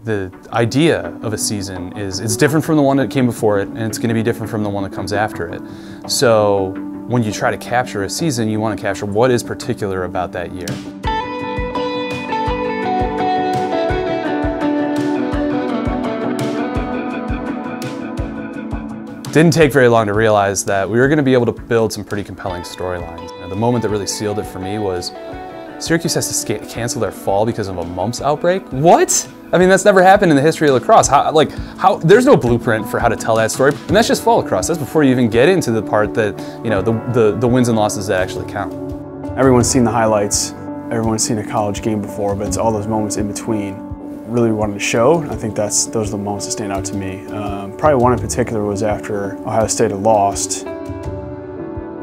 the idea of a season is it's different from the one that came before it, and it's going to be different from the one that comes after it. So when you try to capture a season, you want to capture what is particular about that year. Didn't take very long to realize that we were going to be able to build some pretty compelling storylines. The moment that really sealed it for me was Syracuse has to cancel their fall because of a mumps outbreak. What? I mean, that's never happened in the history of lacrosse. There's no blueprint for how to tell that story. And that's just fall lacrosse. That's before you even get into the part that, you know, the wins and losses that actually count. Everyone's seen the highlights. Everyone's seen a college game before, but it's all those moments in between really wanted to show. I think those are the moments that stand out to me. Probably one in particular was after Ohio State had lost.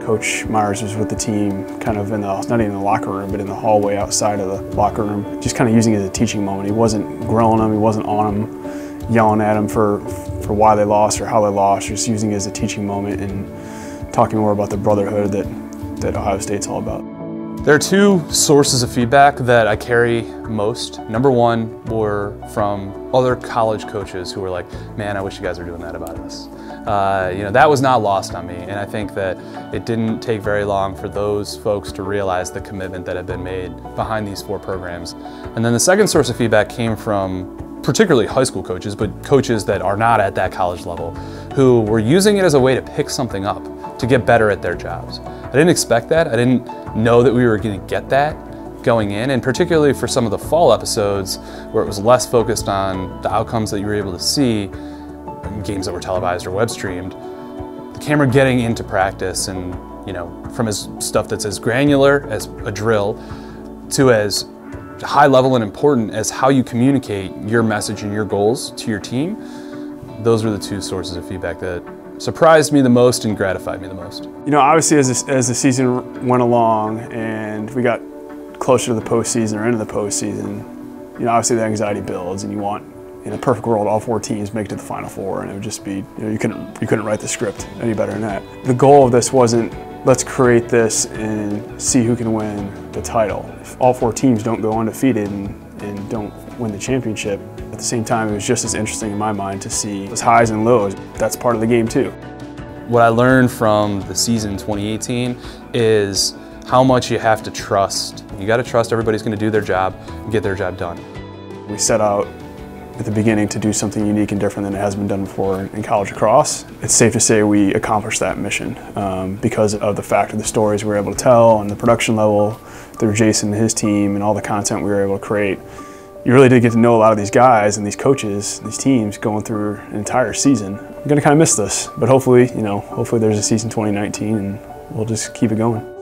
Coach Myers was with the team kind of not even in the locker room, but in the hallway outside of the locker room, just kind of using it as a teaching moment. He wasn't grilling them, he wasn't on them, yelling at them for why they lost or how they lost, just using it as a teaching moment and talking more about the brotherhood that Ohio State's all about. There are two sources of feedback that I carry most. Number one were from other college coaches who were like, man, I wish you guys were doing that about us. You know, that was not lost on me, and I think that it didn't take very long for those folks to realize the commitment that had been made behind these four programs. And then the second source of feedback came from particularly high school coaches, but coaches that are not at that college level, who were using it as a way to pick something up, to get better at their jobs. I didn't expect that. I didn't know that we were going to get that going in, and particularly for some of the fall episodes where it was less focused on the outcomes that you were able to see, games that were televised or web streamed, the camera getting into practice and, you know, from stuff that's as granular as a drill to as high level and important as how you communicate your message and your goals to your team. Those were the two sources of feedback that surprised me the most and gratified me the most. You know, obviously as the season went along and we got closer to the postseason or into the postseason, you know, obviously the anxiety builds, and you want, in a perfect world, all four teams make it to the Final Four, and it would just be, you know, you couldn't write the script any better than that. The goal of this wasn't, let's create this and see who can win the title. If all four teams don't go undefeated and don't win the championship, at the same time, it was just as interesting in my mind to see those highs and lows. That's part of the game too. What I learned from the season 2018 is how much you have to trust. You got to trust everybody's going to do their job and get their job done. We set out at the beginning to do something unique and different than it has been done before in college lacrosse. It's safe to say we accomplished that mission because of the fact of the stories we were able to tell and the production level through Jason and his team and all the content we were able to create. You really did get to know a lot of these guys and these coaches, these teams going through an entire season. I'm gonna kind of miss this, but hopefully, you know, hopefully there's a season 2019 and we'll just keep it going.